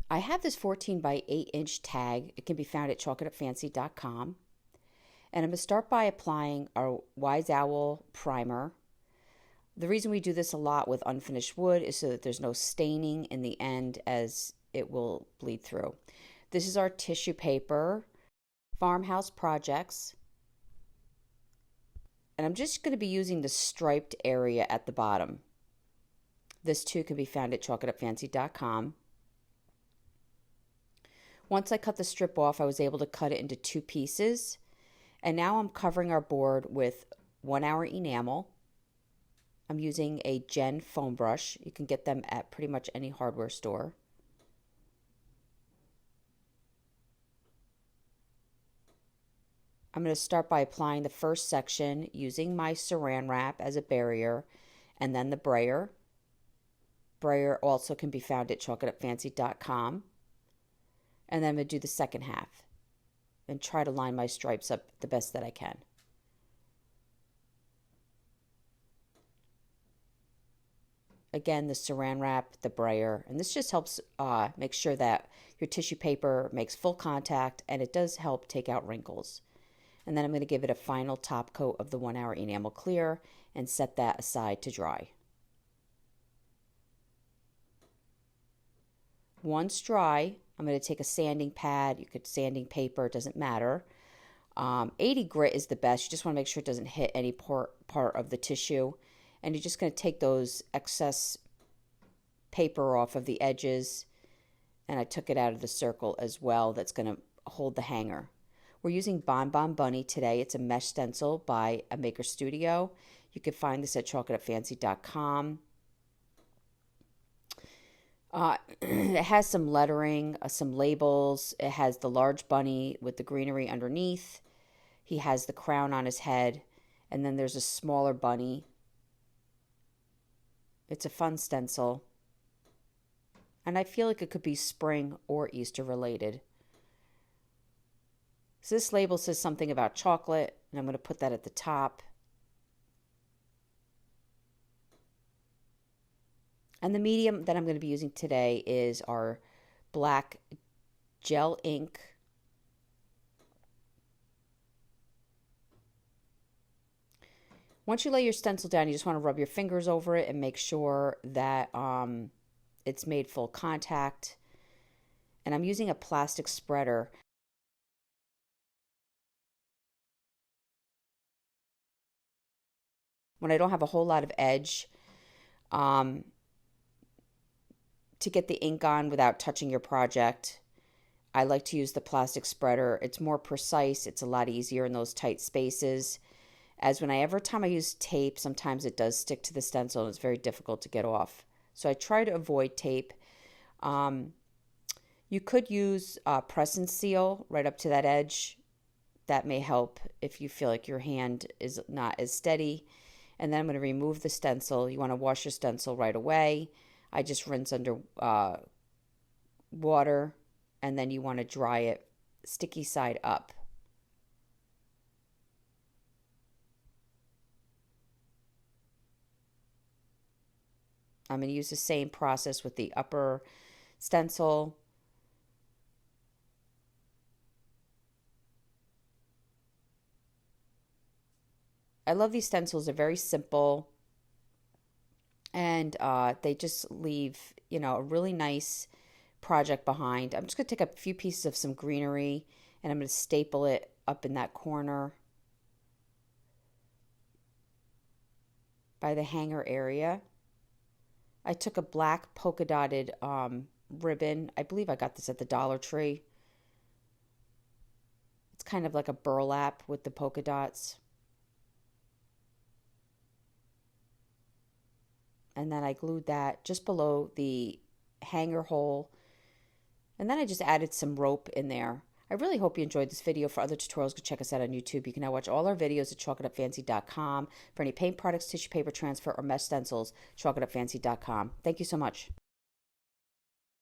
I have this 14 by 8 inch tag. It can be found at chalkitupfancy.com. And I'm going to start by applying our Wise Owl primer. The reason we do this a lot with unfinished wood is so that there's no staining in the end as it will bleed through. This is our tissue paper, Farmhouse Projects. And I'm just going to be using the striped area at the bottom. This too can be found at chalkitupfancy.com. Once I cut the strip off, I was able to cut it into 2 pieces. And now I'm covering our board with 1 hour enamel. I'm using a Gen foam brush. You can get them at pretty much any hardware store. I'm going to start by applying the first section using my saran wrap as a barrier, and then the brayer. Brayer also can be found at chalkitupfancy.com. And then I'm going to do the second half and try to line my stripes up the best that I can. Again, the saran wrap, the brayer, and this just helps make sure that your tissue paper makes full contact, and it does help take out wrinkles. And then I'm going to give it a final top coat of the 1 hour enamel clear and set that aside to dry. Once dry, I'm going to take a sanding pad. You could sanding paper, it doesn't matter. 80 grit is the best. You just want to make sure it doesn't hit any part of the tissue. And you're just going to take those excess paper off of the edges. And I took it out of the circle as well. That's going to hold the hanger. We're using Bon Bon Bunny today. It's a mesh stencil by a Maker Studio. You can find this at chalkitupfancy.com. It has some lettering, some labels. It has the large bunny with the greenery underneath. He has the crown on his head. And then there's a smaller bunny. It's a fun stencil. And I feel like it could be spring or Easter related. So this label says something about chocolate, and I'm going to put that at the top. And the medium that I'm going to be using today is our black gel ink. Once you lay your stencil down, you just want to rub your fingers over it and make sure that it's made full contact. And I'm using a plastic spreader. When I don't have a whole lot of edge, to get the ink on without touching your project, I like to use the plastic spreader. It's more precise. It's a lot easier in those tight spaces. As every time I use tape, sometimes it does stick to the stencil and it's very difficult to get off. So I try to avoid tape. You could use press and seal right up to that edge. That may help if you feel like your hand is not as steady. And then I'm going to remove the stencil. You want to wash your stencil right away. I just rinse under water, and then you want to dry it sticky side up. I'm going to use the same process with the upper stencil. I love these stencils. They're very simple. And they just leave, a really nice project behind. I'm just going to take a few pieces of some greenery, and I'm going to staple it up in that corner by the hanger area. I took a black polka dotted ribbon. I believe I got this at the Dollar Tree. It's kind of like a burlap with the polka dots. And then I glued that just below the hanger hole. And then I just added some rope in there. I really hope you enjoyed this video. For other tutorials, go check us out on YouTube. You can now watch all our videos at chalkitupfancy.com. For any paint products, tissue paper transfer, or mesh stencils, chalkitupfancy.com. Thank you so much.